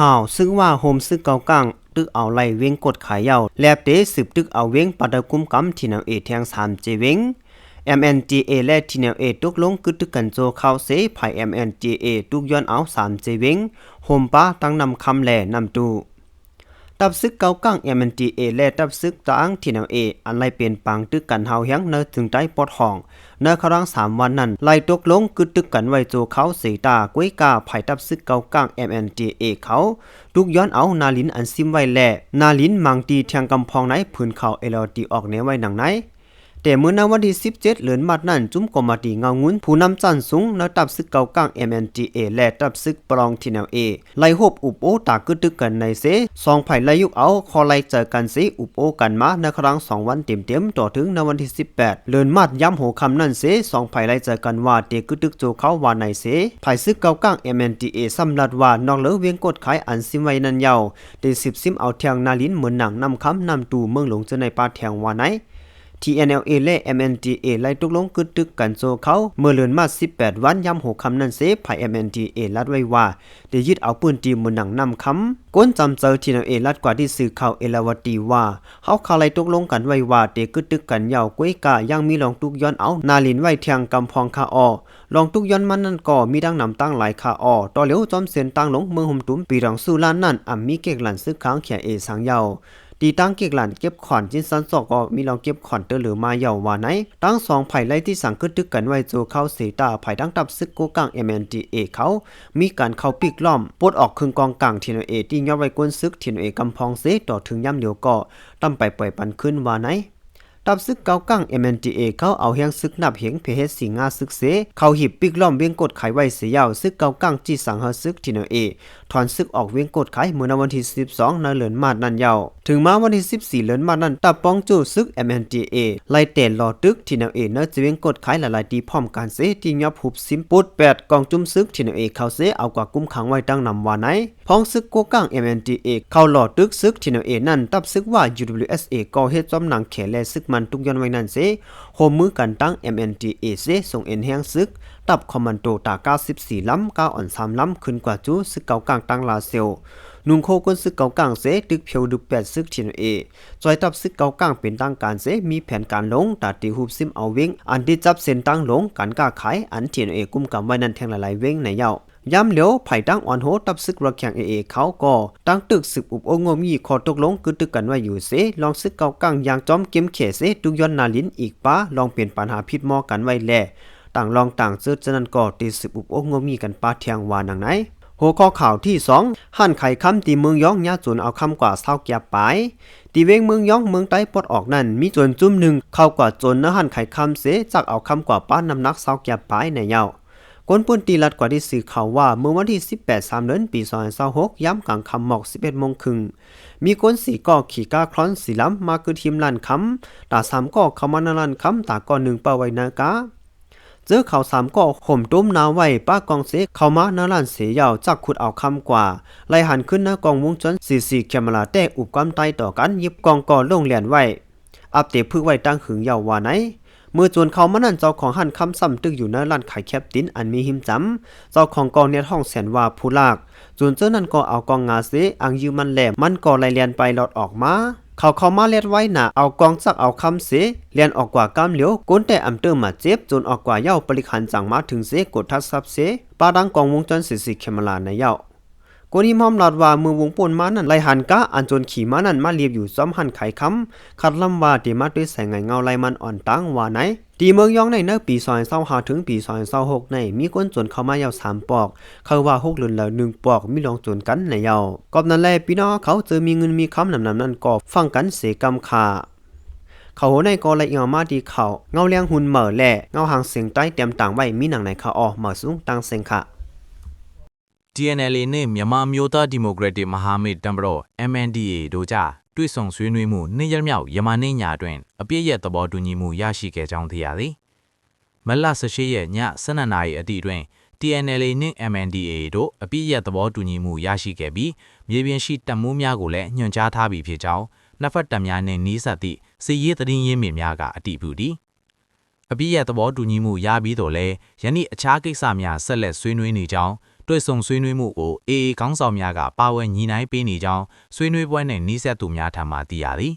ข่าวซึ่งว่าโฮมซึกเกากังตึกเอาไล่เว้งกดขายยาวแลบเตสืบตึกเอาเว้งปัดกุมกำที่แนวเอแทง3เจเว้ง MNGA และที่แนวเอตกลงกึดตึกกันโจเข้าเสภาย MNGA ตุกย้อนเอา3เจเว้งโฮมป้าตั้งนำคำแลนำตูตับซึกเกากัง MNGA และตับซึกตั้งที่แนวเออันไล่เป็นปังตึกกันเฮาเฮียงเนถึงใต้ปอดห้องเนครั้ง3วันนั้นไล่ตกลงกึดตึกกันไว้โจเขาเสตากวยกาภายตับซึกเกากัง MNGA เขาทุกย้อนเอานาลินอันซิมไว้แลนาลินมังตีเทียงกำพองไหนพื้นเขาเอลตีออกแนวไว้หนังไหนแต่เมื่อในวันที่17เดือนมัดนั้นจุ้มกอมาตีเงางุนผู้นำจันสูงและตับซึกเกากัง MNGA และตับซึกปรองที่แนวเอไล่ฮบอุบโอตากึดตึกกันในเส2ไผ่ไล่ยุกเอาคอไล่เจอกันเสอุบโอกันมาในครั้ง2วันเต็มๆต่อถึงในวันที่18เดือนมัดย้ำหัวคำนั้นเส2ไผ่ไล่เจอกันว่าเตกึดตึกโจเขาว่าในเสไผ่ซึกเกากัง MNGA สำลัดว่านอกเหลือเวียงกดขายอันซิมไว้นันยาวได้10ซิมเอาเทียงนาลินเหมือนหนังนำคำนำตูเมืองหลงเจอในป่าแทงว่าไหนTNLA และ MNDA ไล่ตกลงกึดตึกกันโซเขาเมื่อเลือนมา18วันย้ำหัวคำนั้นเซภาย MNDA ลัดไว้ว่าได้ยึดเอาปืนตีมือหนังนำคำก้นจำเจอ TNLA ลัดกว่าที่สื่อข่าวเอลาวตีว่าเขาไล่ตกลงกันไว้ว่าเตกึดตึกกันยาวก้วยกายังมีลองตุกย้อนเอานาลินไว้เทียงกำพองคาออลองตุกย้อนมันนั่นก็มีดังนำตั้งหลายคาออต่อเหลียวจอมเสียนตั้งหลงเมืองหุมตุ้มปีรองสู้ล้านนั่นมีเกกหลันซึกค้างเขียเอสังยาวตีตั้งเก็กหลานเก็บขอนจินสันสอกก็มีลองเก็บขอนเตอหรือมาเยาว่าไหนตั้ง2ไผ่ไล่ที่สั่งกึดตึกกันไว้โจเข้าเสตาไผ่ตั้งตับซึกโกกัง MNDA เขามีการเข้าปิกล้อมปลดออกครึ่งกองกลาง TNLA ที่ย่อไว้กวนซึก TNLA กำพองเสต่อถึงย่ำเหลียวก็ตั้มไปปล่อยปันขึ้นว่าไหนตับซึกเกากัง MNDA เขาเอาเฮียงซึกนับเหียงเพเฮสิงาซึกเสเขาหิบปิกล้อมเวียงกดไขไว้เสียยาวซึกเกากังจีสังหซึก TNLA ถอนซึกออกเวียงกดไขเมื่อวันที่12ในเดือนมาดนั้นยาวถึงมาวันที่14เดือนมาดนั้นตับป้องจูซึก MNDA ไล่เตะรอตึก TNLA เนจะเวียงกดไขหลายๆดีพร้อมกันเสที่ยับหุบซิมปุด8กองจุ่มซึก TNLA เขาเสเอากว่ากุมขังไว้ตั้งนำว่าไหนพ้องซึกโกกัง MNDA เข้ารอตึกซึก TNLA นั่นตับซึกว่า UWSA ก่อเหตุจอมหนังแขและซึกมันทุกย้อนไว้นั่นเสโฮมมือกันตั้ง MNDA เสส่งเอ็นแห้งซึกตับคอมมานโดตา94ล้ำ9อ่อน3ล้ำขึ้นกว่าจูซึกเก่ากลางตั้งลาเซลนุงโคกนซึกเก่ากลางเสตึกเพียวดึก8ซึก TNLA จอยตับซึกเก่ากลางเป็นตั้งการเสมีแผนการลงตาตีฮูบซิมเอาเว้งอันที่จับเส้นตั้งลงการก้าขายอัน TNLA กุมกำไว้นั่นแทงหลายๆเว้งในเย้าย้ำเหลียวไผ่ตั้งอ่อนโหตับซึกระแข่งเขาก็ตั้งตึกสืบอุบโองมีขอตกลงกึดตึกกันไว้อยู่เสลองซึกเก่ากังอย่างจอมเก็มเขเสตุกย้อนนาลินอีกป้าลองเปลี่ยนปัญหาพิษมอกันไว้แลต่างลองต่างเจอฉะนั้นก็ตีสืบอุบโองมีกันป้าเทียงวานังไหนหัวข้อข่าวที่2หั่นไข่คำตีเมืองย้องยาจนเอาคำกว่าเศร้าเกียบไปตีเวงเมืองย้องเมืองใต้ปลดออกนั่นมีจนจุ่มหนึ่งเข้ากว่าจนนะหั่นไข่คำเสจากเอาคำกว่าป้าน้ำหนักเศร้าเกียบไปในเย้าก้นปืนตีรัดกว่าที่สื่อข่าวว่าเมื่อวันที่18 3 เดือนปี2026ย้ำกลางค่ำหมอก11 โมงครึ่งมีก้น4ก่อขี่ก้าคลอนสีล้ำมาคือทีมลั่นคำตา3ก่อเข้ามาในลั่นคำตาก่อ1เป่าไว้นากาเจอเขา3ก่อข่มต้มนาไว้ป้ากองเสเข้ามาในลั่นเสียยาวจักขุดเอาคำกว่าไล่หันขึ้นหน้ากองวงจร44แคมราแตกอุบความใต้ต่อกันยิบกองก่อลงเหรียญไว้อัปเดตพึกไว้ตั้งหึงยาวว่าไหนเมื่อจวนเขามานั่นเจ้าของหันคำซ้ำตึกอยู่ในร้านขายแคปตินอันมีหิมจำเจ้าของกองเนี่ยห้องแสนว่าผู้ลากจวนเจ้านั่นก็เอากองงาเสอังยืมมันแหลมมันก็ไล่เลียนไปหลอดออกมาเขามาเล็ดไว้หนาเอากองจักเอาคำเสเลียนออกกว่ากำเหลียวก้นแต่อำเตอร์มาเจ็บจนออกกว่าเย้าปริคันจังมาถึงเสกดทัดซับเสปาดังกองวงจร44แคมราในเย้าคนที่มอมหลอดว่ามือวงป่นมานั่นไล่หันกะอันจนขี่มานั่นมาเรียบอยู่ซ้อมหันไข่คำคัดลำว่าเดมาด้วยแสงเงาไล่มันอ่อนตั้งว่าไหนตีเมืองยองในปี2025ถึงปี2026ในมีคนจนเข้ามายาว3ปอกเขาว่า6เดือนละ1ปอกมีลองจนกันในยาวกอบนั้นแลพี่น้องเขาเจอมีเงินมีคำนำนั่นก็ฟังกันเสกำขาเขาในกอละเอียมาดีเขาเงาเลี้ยงหุ่นเหม่อแหล่เงาหางเสียงใต้เตรียมต่างไว้มีหนังในเขาเหม่อสูงตั้งเสียงค่ะTNLA နဲ့မြန်မာမျိုးသားဒီမိုကရက်တစ်မဟာမိတ်တံပတော် MNDA တို့ကြားတွေ့ဆုံဆွေးနွေးမှုနေ့ရက်မြောက်ယမနေ့ညအတွင်းအပြည့်ရဲ့သဘောတူညီမှုရရှိခဲ့ကြောင်းသိရသည်။မလ18ရက်ည12နာရီအတိအတွင်း TNLA နဲ့ MNDA တို့အပြည့်ရဲ့သဘောတူညီမှုရရှိခဲ့ပြီးမြေပြင်ရှိတပ်မိုးများကိုလည်းညွှန်ကြားထားပြီးဖြစ်ကြောင်းနှစ်ဖက်တပ်များနဲ့နှီးစပ်သည့်စစ်ရေးသတင်းရင်းမြစ်များကအတည်ပြုသည်။အပြည့်ရဲ့သဘောတူညီမှုရပြီးတော့လဲယနေ့အခြားကိစ္စများဆက်လက်ဆွေးနွေးနေကြောင်း တွေ့ဆုံဆွေးနွေးမှုကို AA ခေါင်းဆောင်များကပါဝင်ညီနိုင်ပေးနေကြောင်းဆွေးနွေးပွဲနဲ့နှီးဆက်သူများထံမှသိရသည်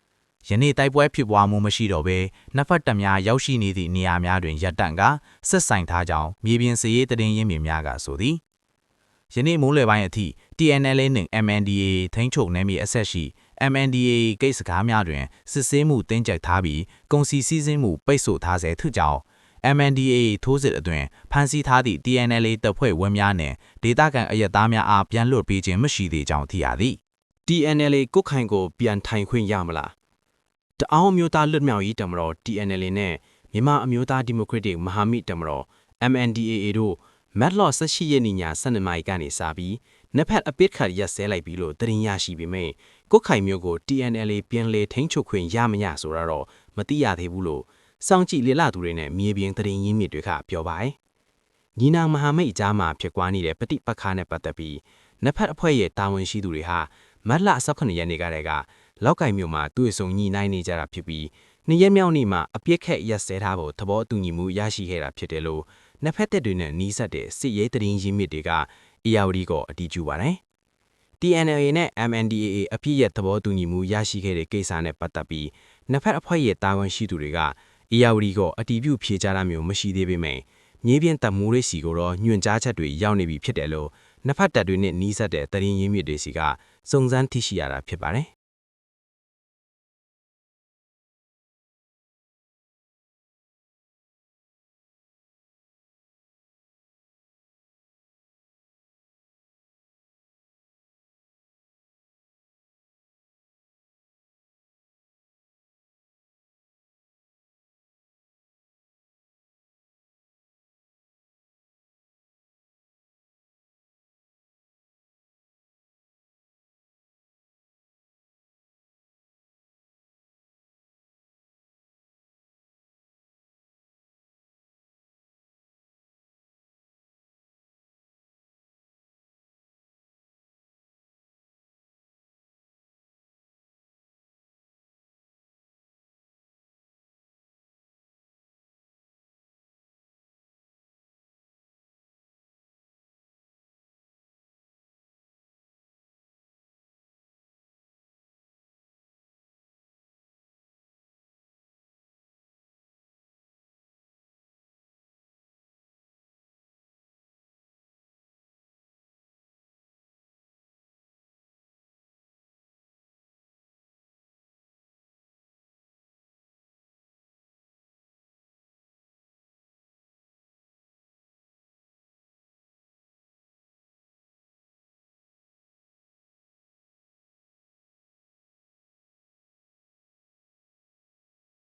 ။ယနေ့တိုက်ပွဲဖြစ်ပွားမှုမရှိတော့ဘဲနှစ်ဖက်တပ်များရောက်ရှိနေသည့်နေရာများတွင်ရပ်တန့်ကဆက်ဆိုင်ထားကြောင်းမြေပြင်စည်ရေးတရင်ရင်းမြစ်များကဆိုသည်။ယနေ့မိုးလယ်ပိုင်းအထိ TNLA နှင့် MNDAA ထိန်းချုပ်နယ်မြေအဆက်ရှိ MNDAA ကိစ္စကားများတွင်စစ်ဆေးမှုတင်းကျပ်ထားပြီးကုန်စည်စည်းစိမ်မှုပိတ်ဆို့ထားဆဲဖြစ်ကြောင်း MNDAA ထိုးစစ်အတွင်ဖမ်းဆီးထားသည့် TNLA တပ်ဖွဲ့ဝင်များနှင့်ဒေသခံအရက်သားများအားပြန်လွှတ်ပေးခြင်းမရှိသေးကြောင်းသိရသည် TNLA ကုတ်ခိုင်ကိုပြန်ထိုင်ခွင့်ရမလားတအောင်းမျိုးသားလွတ်မြောက်ရေးတမတော် TNLA နဲ့မြန်မာအမျိုးသားဒီမိုကရက်တစ်မဟာမိတ်တမတော် MNDAA တို့မက်လော့18ရက်နေ့ည12နာရီကနေစပြီးနှစ်ဖက်အပစ်ခတ်ရပ်စဲလိုက်ပြီးလို့သတင်းရရှိပေမဲ့ကုတ်ခိုင်မျိုးကို TNLA ပြန်လေထိန်းချုပ်ခွင့်ရမရဆိုတာတော့မသိရသေးဘူးလို့စောင့်ကြည့်လေ့လာသူတွေနဲ့မြေပြင်သတင်းရင်းမြစ်တွေကပြောပါတယ်။ညီနောင်မဟာမိတ်အကြားမှာဖြစ်ပွားနေတဲ့ပဋိပက္ခနဲ့ပတ်သက်ပြီးနှစ်ဖက်အဖွဲ့ရဲ့တာဝန်ရှိသူတွေဟာမတ်လ18ရက်နေ့ကတည်းကလောက်ကိုင်မြို့မှာတွေ့ဆုံညှိနှိုင်းနေကြတာဖြစ်ပြီးနှစ်ရက်မြောက်နေ့မှာအပြစ်ခက်ရက်စဲထားဖို့သဘောတူညီမှုရရှိခဲ့တာဖြစ်တယ်လို့နှစ်ဖက်တပ်တွေနဲ့နှီးဆက်တဲ့စစ်ရေးသတင်းရင်းမြစ်တွေက ARD ကိုအတည်ပြုပါတယ်။ TNLA နဲ့ MNDAA အပြစ်ရဲ့သဘောတူညီမှုရရှိခဲ့တဲ့ကိစ္စနဲ့ပတ်သက်ပြီးနှစ်ဖက်အဖွဲ့ရဲ့တာဝန်ရှိသူတွေက ARD ကိုအတည်ပြုဖြေကြားတာမျိုးမရှိသေးပေမဲ့မြေပြင်တပ်မှုရေးစီကိုတော့ညွှန်ကြားချက်တွေရောက်နေပြီဖြစ်တယ်လို့နှစ်ဖက်တပ်တွေနဲ့နှီးဆက်တဲ့သတင်းရင်းမြစ်တွေစီကစုံစမ်းသိရှိရတာဖြစ်ပါတယ်